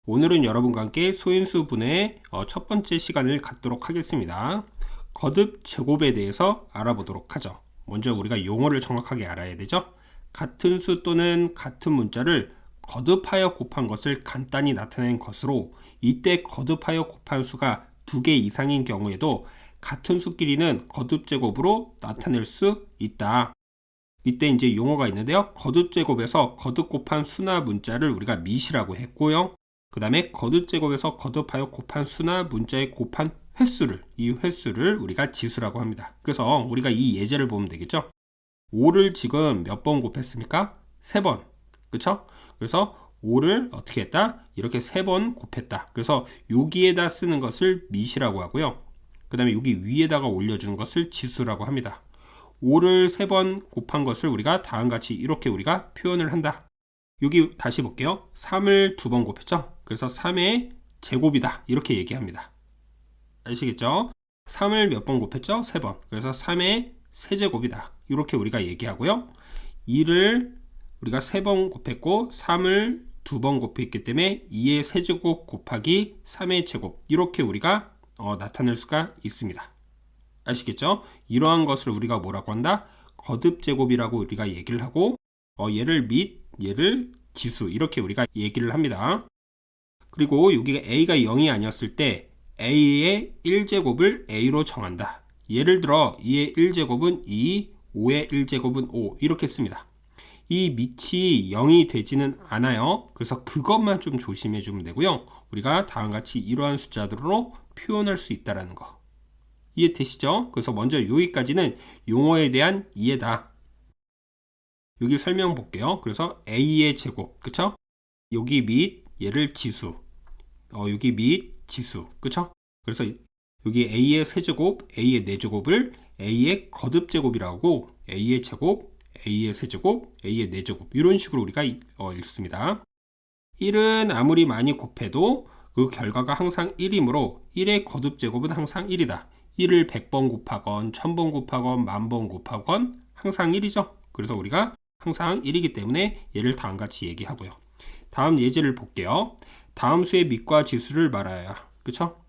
오늘은 여러분과 함께 소인수 분해의 첫 번째 시간을 갖도록 하겠습니다. 거듭 제곱에 대해서 알아보도록 하죠. 먼저 우리가 용어를 정확하게 알아야 되죠. 같은 수 또는 같은 문자를 거듭하여 곱한 것을 간단히 나타낸 것으로, 이때 거듭하여 곱한 수가 2개 이상인 경우에도 같은 수끼리는 거듭 제곱으로 나타낼 수 있다. 이때 이제 용어가 있는데요. 거듭 제곱에서 거듭 곱한 수나 문자를 우리가 mit이라고 했고요. 그 다음에 거듭 제곱에서 거듭하여 곱한 수나 문자의 곱한 횟수를, 이 횟수를 우리가 지수라고 합니다. 그래서 우리가 이 예제를 보면 되겠죠. 5를 지금 몇 번 곱했습니까? 3번. 그쵸? 그래서 5를 어떻게 했다? 이렇게 3번 곱했다. 그래서 여기에다 쓰는 것을 mit이라고 하고요. 그 다음에 여기 위에다가 올려주는 것을 지수라고 합니다. 5를 3번 곱한 것을 우리가 다음같이 이렇게 우리가 표현을 한다. 여기 다시 볼게요. 3을 2번 곱했죠? 그래서 3의 제곱이다. 이렇게 얘기합니다. 아시겠죠? 3을 몇 번 곱했죠? 3번. 그래서 3의 세제곱이다. 이렇게 우리가 얘기하고요. 2를 우리가 3번 곱했고 3을 2번 곱했기 때문에 2의 세제곱 곱하기 3의 제곱. 이렇게 우리가 나타낼 수가 있습니다. 아시겠죠? 이러한 것을 우리가 뭐라고 한다? 거듭 제곱이라고 우리가 얘기를 하고, 얘를 mit, 얘를 지수, 이렇게 우리가 얘기를 합니다. 그리고 여기가 a가 0이 아니었을 때 a의 1제곱을 a로 정한다. 예를 들어 2의 1제곱은 2, 5의 1제곱은 5 이렇게 씁니다. 이 mit이 0이 되지는 않아요. 그래서 그것만 좀 조심해 주면 되고요. 우리가 다음같이 이러한 숫자들로 표현할 수 있다는 거 이해되시죠? 그래서 먼저 여기까지는 용어에 대한 이해다. 여기 설명 볼게요. 그래서 a의 제곱, 그쵸? 여기 mit, 얘를 지수, 여기 mit, 지수, 그쵸? 그래서 여기 a의 세제곱, a의 4제곱을 a의 거듭 제곱이라고, a의 제곱, a의 세제곱, a의 4제곱, 이런 식으로 우리가 읽습니다. 1은 아무리 많이 곱해도 그 결과가 항상 1이므로 1의 거듭 제곱은 항상 1이다. 1을 100번 곱하건 1000번 곱하건 10,000번 곱하건 항상 1이죠. 그래서 우리가 항상 1이기 때문에 얘를 다음같이 얘기하고요. 다음 예제를 볼게요. 다음 수의 mit과 지수를 말하여. 그쵸?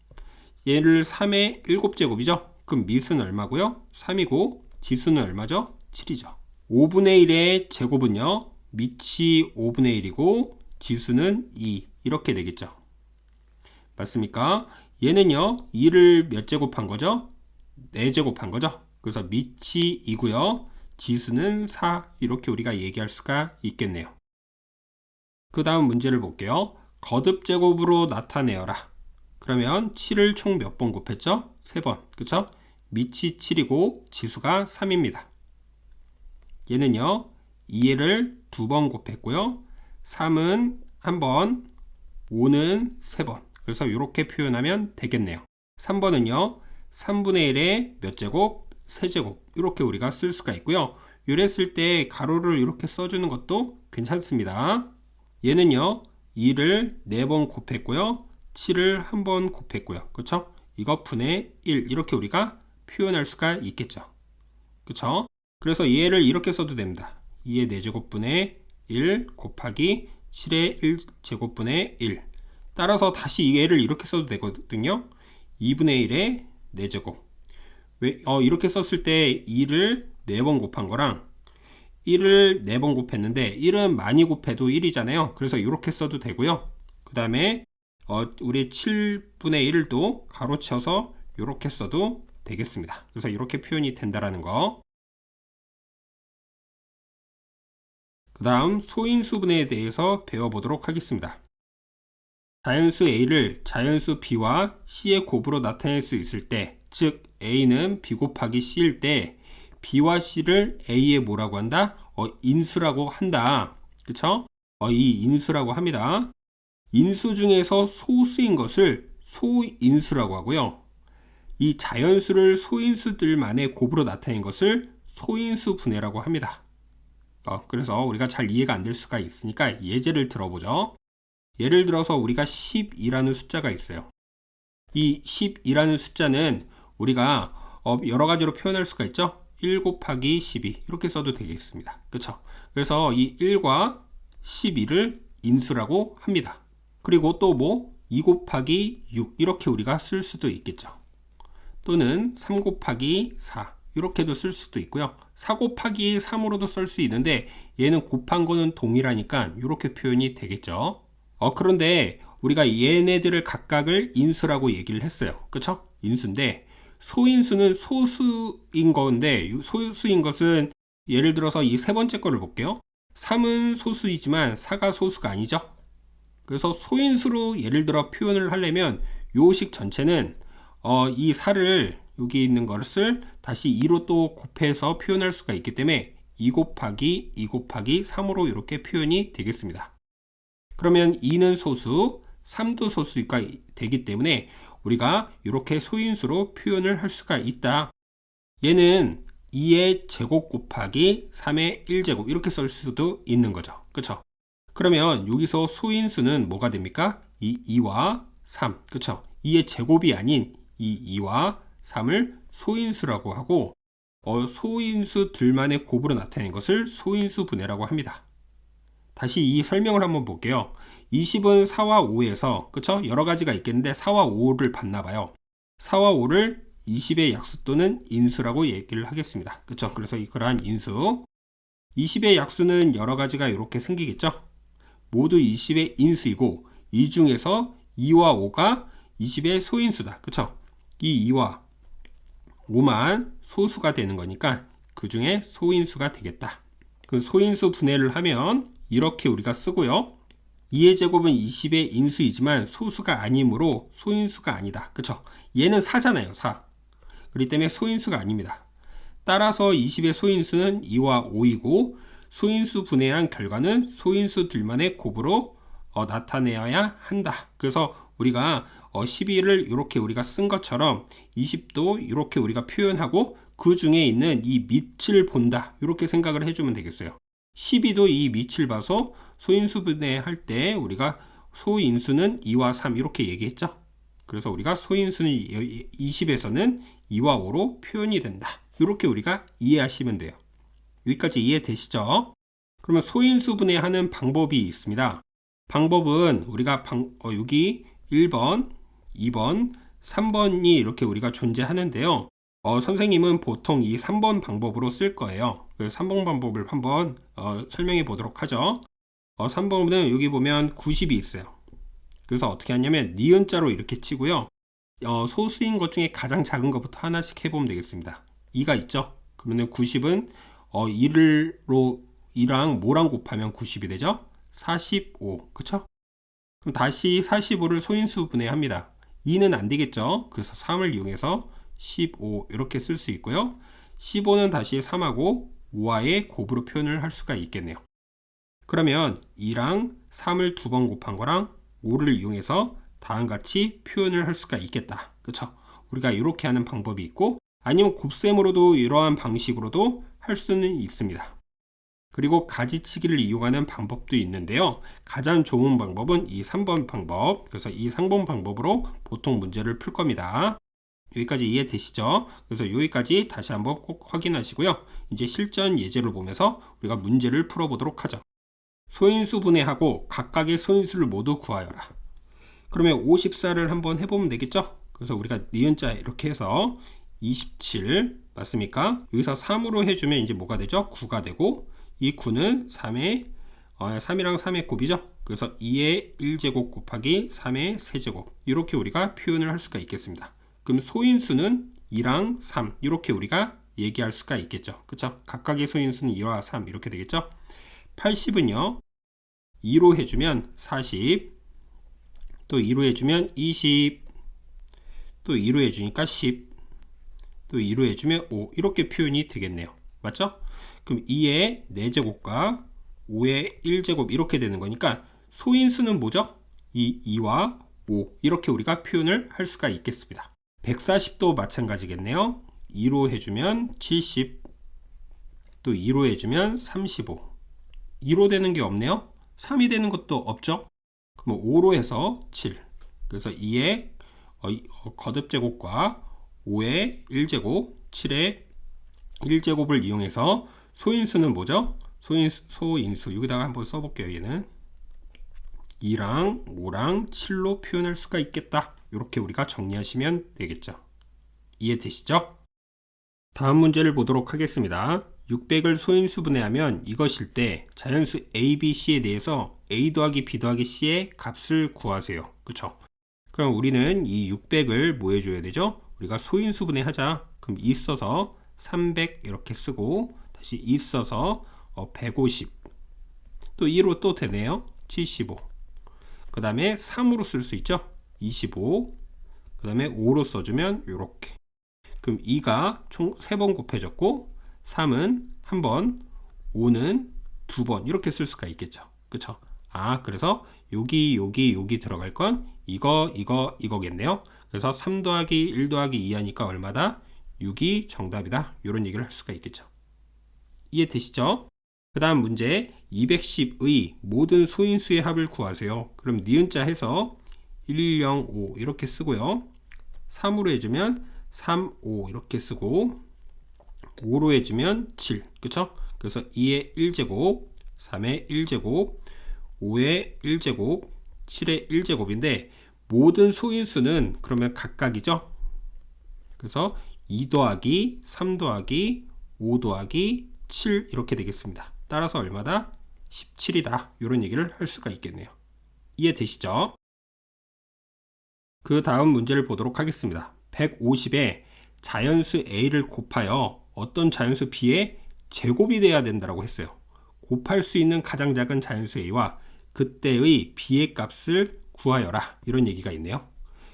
얘를 3의 7제곱이죠. 그럼 mit은 얼마고요? 3이고 지수는 얼마죠? 7이죠. 5분의 1의 제곱은요, mit이 5분의 1이고 지수는 2 이렇게 되겠죠. 맞습니까? 얘는요 2를 몇 제곱한 거죠? 4제곱한 거죠. 그래서 mit이 2고요 지수는 4 이렇게 우리가 얘기할 수가 있겠네요. 그 다음 문제를 볼게요. 거듭 제곱으로 나타내어라. 그러면 7을 총 몇 번 곱했죠? 3번. 그쵸? mit이 7이고 지수가 3입니다. 얘는요 2를 2번 곱했고요 3은 1번, 5는 3번. 그래서 이렇게 표현하면 되겠네요. 3번은요 3분의 1의 몇 제곱? 세제곱. 이렇게 우리가 쓸 수가 있고요. 이랬을 때 가로를 이렇게 써주는 것도 괜찮습니다. 얘는요 2를 4번 곱했고요 7을 1번 곱했고요. 그쵸? 이거 분의 1 이렇게 우리가 표현할 수가 있겠죠. 그쵸? 그래서 얘를 이렇게 써도 됩니다. 2의 4제곱분의 1 곱하기 7의 1제곱분의 1. 따라서 다시 얘를 이렇게 써도 되거든요. 2분의 1의 4제곱. 왜, 이렇게 썼을 때 2를 4번 곱한 거랑 1을 4번 곱했는데 1은 많이 곱해도 1이잖아요. 그래서 이렇게 써도 되고요. 그 다음에 우리 7분의 1도 가로쳐서 이렇게 써도 되겠습니다. 그래서 이렇게 표현이 된다라는 거. 그 다음 소인수 분해에 대해서 배워보도록 하겠습니다. 자연수 a를 자연수 b와 c의 곱으로 나타낼 수 있을 때, 즉 a는 b 곱하기 c일 때 b와 c를 a의 뭐라고 한다? 인수라고 한다. 그쵸? 이 인수라고 합니다. 인수 중에서 소수인 것을 소인수라고 하고요. 이 자연수를 소인수들만의 곱으로 나타낸 것을 소인수 분해라고 합니다. 그래서 우리가 잘 이해가 안 될 수가 있으니까 예제를 들어보죠. 예를 들어서 우리가 12라는 숫자가 있어요. 이 12라는 숫자는 우리가 여러 가지로 표현할 수가 있죠. 1 곱하기 12 이렇게 써도 되겠습니다. 그렇죠? 그래서 이 1과 12를 인수라고 합니다. 그리고 또 뭐 2 곱하기 6 이렇게 우리가 쓸 수도 있겠죠. 또는 3 곱하기 4 이렇게도 쓸 수도 있고요. 4 곱하기 3으로도 쓸 수 있는데 얘는 곱한 거는 동일하니까 이렇게 표현이 되겠죠. 그런데 우리가 얘네들을 각각을 인수라고 얘기를 했어요. 그쵸? 인수인데 소인수는 소수인 건데 소수인 것은 예를 들어서 이 세 번째 거를 볼게요. 3은 소수이지만 4가 소수가 아니죠. 그래서 소인수로 예를 들어 표현을 하려면 요 식 전체는 이 4를 여기 있는 것을 다시 2로 또 곱해서 표현할 수가 있기 때문에 2 곱하기 2 곱하기 3으로 이렇게 표현이 되겠습니다. 그러면 2는 소수, 3도 소수가 되기 때문에 우리가 이렇게 소인수로 표현을 할 수가 있다. 얘는 2의 제곱 곱하기 3의 1제곱 이렇게 쓸 수도 있는 거죠. 그쵸? 그러면 여기서 소인수는 뭐가 됩니까? 이 2와 3. 그쵸? 2의 제곱이 아닌 이 2와 3을 소인수라고 하고 소인수들만의 곱으로 나타낸 것을 소인수 분해라고 합니다. 다시 이 설명을 한번 볼게요. 20은 4와 5에서 그쵸? 여러 가지가 있겠는데 4와 5를 봤나 봐요. 4와 5를 20의 약수 또는 인수라고 얘기를 하겠습니다. 그쵸? 그래서 그러한 인수 20의 약수는 여러 가지가 이렇게 생기겠죠? 모두 20의 인수이고 이 중에서 2와 5가 20의 소인수다. 그쵸? 이 2와 5만 소수가 되는 거니까 그 중에 소인수가 되겠다. 그 소인수 분해를 하면 이렇게 우리가 쓰고요. 2의 제곱은 20의 인수이지만 소수가 아니므로 소인수가 아니다. 그쵸? 얘는 4잖아요. 4. 그렇기 때문에 소인수가 아닙니다. 따라서 20의 소인수는 2와 5이고 소인수 분해한 결과는 소인수들만의 곱으로 나타내어야 한다. 그래서 우리가 12를 이렇게 우리가 쓴 것처럼 20도 이렇게 우리가 표현하고 그 중에 있는 이 밑을 본다. 이렇게 생각을 해주면 되겠어요. 12도 이 밑을 봐서 소인수 분해할 때 우리가 소인수는 2와 3 이렇게 얘기했죠. 그래서 우리가 소인수는 20에서는 2와 5로 표현이 된다. 이렇게 우리가 이해하시면 돼요. 여기까지 이해되시죠? 그러면 소인수 분해하는 방법이 있습니다. 방법은 우리가 여기 1번, 2번, 3번이 이렇게 우리가 존재하는데요. 선생님은 보통 이 3번 방법으로 쓸 거예요. 그 3번 방법을 한번 설명해 보도록 하죠. 3번은 여기 보면 90이 있어요. 그래서 어떻게 하냐면 니은자로 이렇게 치고요. 소수인 것 중에 가장 작은 것부터 하나씩 해보면 되겠습니다. 2가 있죠. 그러면 90은 2랑 뭐랑 곱하면 90이 되죠? 45. 그쵸? 그럼 다시 45를 소인수 분해합니다. 2는 안 되겠죠? 그래서 3을 이용해서 15 이렇게 쓸 수 있고요. 15는 다시 3하고 5와의 곱으로 표현을 할 수가 있겠네요. 그러면 2랑 3을 2번 곱한 거랑 5를 이용해서 다음같이 표현을 할 수가 있겠다. 그쵸? 우리가 이렇게 하는 방법이 있고 아니면 곱셈으로도 이러한 방식으로도 할 수는 있습니다. 그리고 가지치기를 이용하는 방법도 있는데요. 가장 좋은 방법은 이 3번 방법. 그래서 이 3번 방법으로 보통 문제를 풀 겁니다. 여기까지 이해되시죠? 그래서 여기까지 다시 한번 꼭 확인하시고요. 이제 실전 예제를 보면서 우리가 문제를 풀어보도록 하죠. 소인수 분해하고 각각의 소인수를 모두 구하여라. 그러면 54를 한번 해보면 되겠죠? 그래서 우리가 니은자 이렇게 해서 27 맞습니까? 여기서 3으로 해주면 이제 뭐가 되죠? 9가 되고 이 9는 3이랑 3의 곱이죠? 그래서 2의 1제곱 곱하기 3의 세제곱 이렇게 우리가 표현을 할 수가 있겠습니다. 그럼 소인수는 2랑 3 이렇게 우리가 얘기할 수가 있겠죠. 그쵸? 각각의 소인수는 2와 3 이렇게 되겠죠? 80은요 2로 해주면 40 또 2로 해주면 20 또 2로 해주니까 10 또 2로 해주면 5 이렇게 표현이 되겠네요. 맞죠? 그럼 2의 4제곱과 5의 1제곱 이렇게 되는 거니까 소인수는 뭐죠? 이 2와 5 이렇게 우리가 표현을 할 수가 있겠습니다. 140도 마찬가지겠네요. 2로 해주면 70 또 2로 해주면 35 2로 되는 게 없네요. 3이 되는 것도 없죠. 그럼 5로 해서 7 그래서 2의 거듭제곱과 5의 1제곱 7의 1제곱을 이용해서 소인수는 뭐죠? 소인수 여기다가 한번 써볼게요. 얘는 2랑 5랑 7로 표현할 수가 있겠다. 이렇게 우리가 정리하시면 되겠죠. 이해되시죠? 다음 문제를 보도록 하겠습니다. 600을 소인수분해하면 이것일 때 자연수 A, B, C에 대해서 A 더하기 B 더하기 C의 값을 구하세요. 그쵸? 그럼 우리는 이 600을 뭐 해줘야 되죠? 우리가 소인수분해하자. 그럼 있어서 300 이렇게 쓰고 다시 있어서 150 또 2로 또 되네요. 75 그 다음에 3으로 쓸 수 있죠. 25 그 다음에 5로 써주면 이렇게 그럼 2가 총 3번 곱해졌고 3은 1번 5는 2번 이렇게 쓸 수가 있겠죠. 그쵸? 그래서 여기 들어갈 건 이거겠네요. 그래서 3 더하기 1 더하기 2 하니까 얼마다? 6이 정답이다. 이런 얘기를 할 수가 있겠죠. 이해되시죠? 그 다음 문제 210의 모든 소인수의 합을 구하세요. 그럼 니은자 해서 105 이렇게 쓰고요. 3으로 해주면 3, 5 이렇게 쓰고 5로 해주면 7 그쵸? 그래서 2의 1제곱 3의 1제곱 5의 1제곱 7의 1제곱인데 모든 소인수는 그러면 각각이죠. 그래서 2 더하기 3 더하기 5 더하기 7 이렇게 되겠습니다. 따라서 얼마다? 17이다. 이런 얘기를 할 수가 있겠네요. 이해되시죠? 그 다음 문제를 보도록 하겠습니다. 150에 자연수 A를 곱하여 어떤 자연수 B의 제곱이 돼야 된다고 했어요. 곱할 수 있는 가장 작은 자연수 A와 그때의 B의 값을 구하여라. 이런 얘기가 있네요.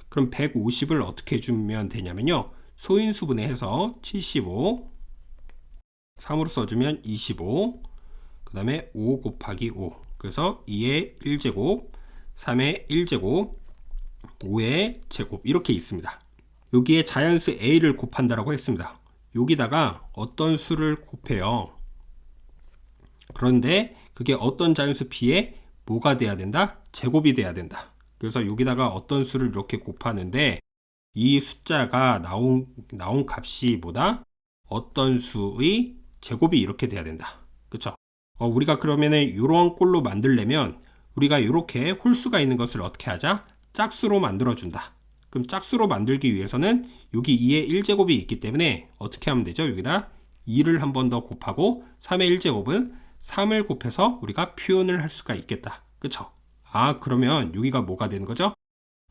그럼 150을 어떻게 해주면 되냐면요. 소인수분해해서 75 3으로 써주면 25 그 다음에 5 곱하기 5 그래서 2의 1제곱 3의 1제곱 5의 제곱 이렇게 있습니다. 여기에 자연수 A를 곱한다라고 했습니다. 여기다가 어떤 수를 곱해요. 그런데 그게 어떤 자연수 B에 뭐가 돼야 된다? 제곱이 돼야 된다. 그래서 여기다가 어떤 수를 이렇게 곱하는데 이 숫자가 나온 값이 뭐다? 어떤 수의 제곱이 이렇게 돼야 된다. 그쵸? 우리가 그러면은 이런 꼴로 만들려면 우리가 이렇게 홀수가 있는 것을 어떻게 하자? 짝수로 만들어준다. 그럼 짝수로 만들기 위해서는 여기 2의 1제곱이 있기 때문에 어떻게 하면 되죠? 여기다 2를 한 번 더 곱하고 3의 1제곱은 3을 곱해서 우리가 표현을 할 수가 있겠다. 그쵸? 그러면 여기가 뭐가 되는 거죠?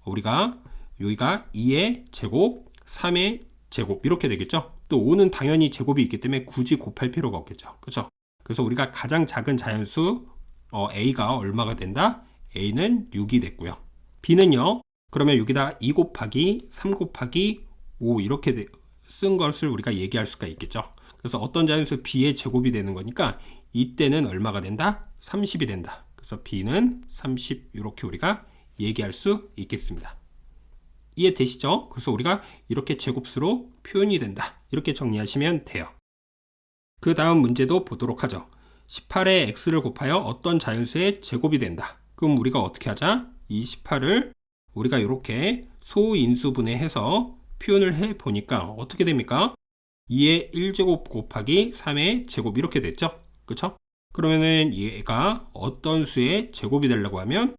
여기가 2의 제곱, 3의 제곱 이렇게 되겠죠? 또 5는 당연히 제곱이 있기 때문에 굳이 곱할 필요가 없겠죠. 그쵸? 그래서 우리가 가장 작은 자연수 A가 얼마가 된다? A는 6이 됐고요. B는요. 그러면 여기다 2 곱하기 3 곱하기 5 이렇게 쓴 것을 우리가 얘기할 수가 있겠죠. 그래서 어떤 자연수 B의 제곱이 되는 거니까 이때는 얼마가 된다? 30이 된다. 그래서 B는 30 이렇게 우리가 얘기할 수 있겠습니다. 이해되시죠? 그래서 우리가 이렇게 제곱수로 표현이 된다. 이렇게 정리하시면 돼요. 그 다음 문제도 보도록 하죠. 18에 x를 곱하여 어떤 자연수의 제곱이 된다. 그럼 우리가 어떻게 하자? 이 18을 우리가 이렇게 소인수분해해서 표현을 해 보니까 어떻게 됩니까? 2의 1제곱 곱하기 3의 제곱 이렇게 됐죠? 그쵸? 그러면은 얘가 어떤 수의 제곱이 되려고 하면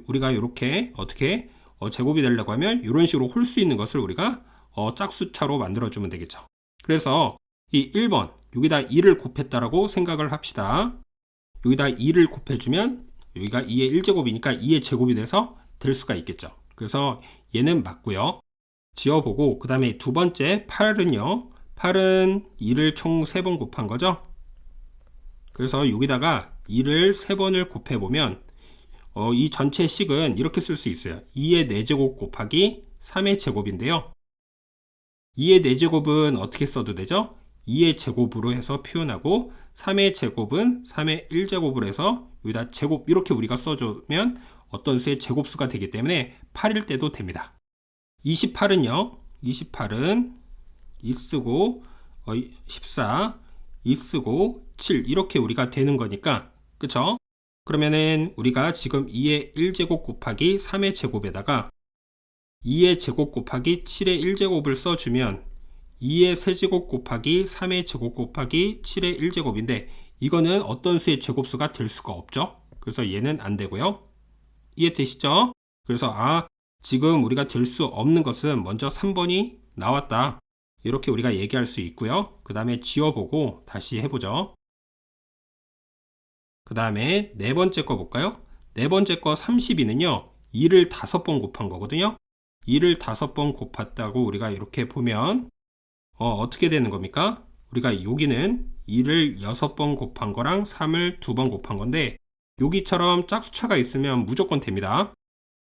우리가 이렇게 어떻게 제곱이 되려고 하면 이런 식으로 홀 수 있는 것을 우리가 짝수차로 만들어주면 되겠죠. 그래서 이 1번 여기다 2를 곱했다라고 생각을 합시다. 여기다 2를 곱해주면 여기가 2의 1제곱이니까 2의 제곱이 돼서 될 수가 있겠죠. 그래서 얘는 맞고요. 지워보고 그 다음에 두 번째 8은요. 8은 2를 총 3번 곱한 거죠. 그래서 여기다가 2를 3번을 곱해보면 이 전체 식은 이렇게 쓸 수 있어요. 2의 4제곱 곱하기 3의 제곱인데요. 2의 4제곱은 어떻게 써도 되죠? 2의 제곱으로 해서 표현하고 3의 제곱은 3의 1제곱으로 해서 여기다 제곱 이렇게 우리가 써주면 어떤 수의 제곱수가 되기 때문에 8일 때도 됩니다. 28은요. 28은 2 쓰고 14 2 쓰고 7 이렇게 우리가 되는 거니까 그쵸? 그러면은 우리가 지금 2의 1제곱 곱하기 3의 제곱에다가 2의 제곱 곱하기 7의 1제곱을 써주면 2의 세제곱 곱하기 3의 제곱 곱하기 7의 1제곱인데 이거는 어떤 수의 제곱수가 될 수가 없죠. 그래서 얘는 안 되고요. 이해되시죠? 그래서 지금 우리가 될 수 없는 것은 먼저 3번이 나왔다. 이렇게 우리가 얘기할 수 있고요. 그 다음에 지워보고 다시 해보죠. 그 다음에 네 번째 거 볼까요? 네 번째 거 32는요. 2를 5번 곱한 거거든요. 2를 5번 곱했다고 우리가 이렇게 보면 어떻게 되는 겁니까? 우리가 여기는 2를 6번 곱한 거랑 3을 2번 곱한 건데 여기처럼 짝수차가 있으면 무조건 됩니다.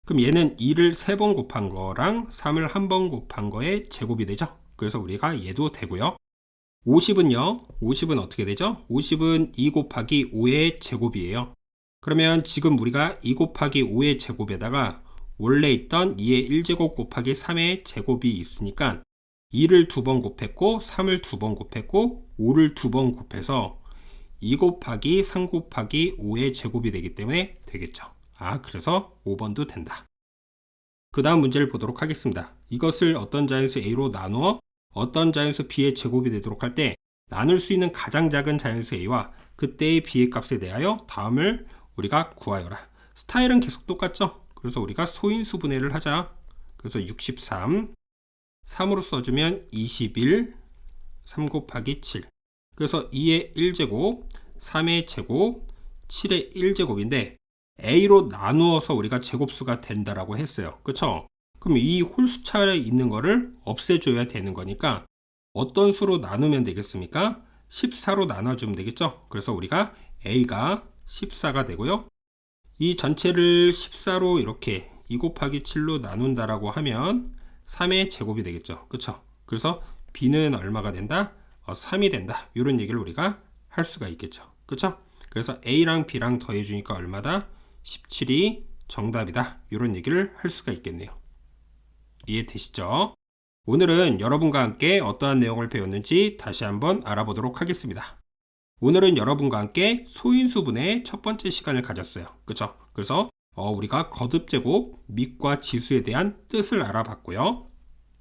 그럼 얘는 2를 3번 곱한 거랑 3을 1번 곱한 거의 제곱이 되죠. 그래서 우리가 얘도 되고요. 50은요. 50은 어떻게 되죠? 50은 2 곱하기 5의 제곱이에요. 그러면 지금 우리가 2 곱하기 5의 제곱에다가 원래 있던 2의 1제곱 곱하기 3의 제곱이 있으니까 2를 2번 곱했고 3을 2번 곱했고 5를 2번 곱해서 2 곱하기 3 곱하기 5의 제곱이 되기 때문에 되겠죠. 그래서 5번도 된다. 그 다음 문제를 보도록 하겠습니다. 이것을 어떤 자연수 A로 나누어 어떤 자연수 B의 제곱이 되도록 할 때 나눌 수 있는 가장 작은 자연수 A와 그때의 B의 값에 대하여 다음을 우리가 구하여라. 스타일은 계속 똑같죠? 그래서 우리가 소인수 분해를 하자. 그래서 63, 3으로 써주면 21, 3 곱하기 7. 그래서 2의 1제곱, 3의 제곱, 7의 1제곱인데 A로 나누어서 우리가 제곱수가 된다라고 했어요. 그쵸? 그럼 이 홀수차에 있는 거를 없애줘야 되는 거니까 어떤 수로 나누면 되겠습니까? 14로 나눠주면 되겠죠? 그래서 우리가 A가 14가 되고요. 이 전체를 14로 이렇게 2 곱하기 7로 나눈다라고 하면 3의 제곱이 되겠죠. 그쵸? 그래서 B는 얼마가 된다? 3이 된다. 이런 얘기를 우리가 할 수가 있겠죠. 그쵸? 그래서 A랑 B랑 더해주니까 얼마다? 17이 정답이다. 이런 얘기를 할 수가 있겠네요. 이해되시죠? 오늘은 여러분과 함께 어떠한 내용을 배웠는지 다시 한번 알아보도록 하겠습니다. 오늘은 여러분과 함께 소인수분의 첫 번째 시간을 가졌어요. 그쵸? 그래서 우리가 거듭제곱, 밑과 지수에 대한 뜻을 알아봤고요.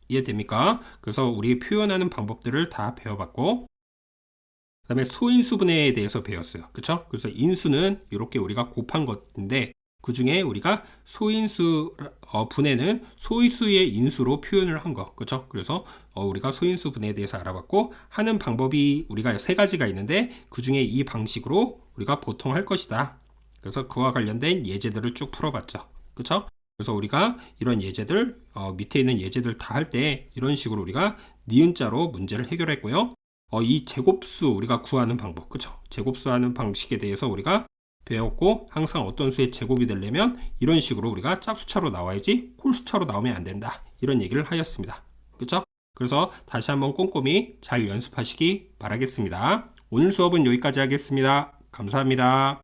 이해됩니까? 그래서 우리 표현하는 방법들을 다 배워봤고 그 다음에 소인수분해에 대해서 배웠어요. 그쵸? 그래서 인수는 이렇게 우리가 곱한 것인데 그 중에 우리가 소인수 분해는 소인수의 인수로 표현을 한 거. 그쵸? 그래서 우리가 소인수 분해에 대해서 알아봤고 하는 방법이 우리가 3가지가 있는데 그 중에 이 방식으로 우리가 보통 할 것이다. 그래서 그와 관련된 예제들을 쭉 풀어봤죠. 그쵸? 그래서 우리가 이런 예제들 밑에 있는 예제들 다 할 때 이런 식으로 우리가 니은자로 문제를 해결했고요. 이 제곱수 우리가 구하는 방법, 그쵸? 제곱수 하는 방식에 대해서 우리가 배웠고 항상 어떤 수의 제곱이 되려면 이런 식으로 우리가 짝수차로 나와야지 홀수차로 나오면 안 된다. 이런 얘기를 하였습니다. 그쵸? 그래서 다시 한번 꼼꼼히 잘 연습하시기 바라겠습니다. 오늘 수업은 여기까지 하겠습니다. 감사합니다.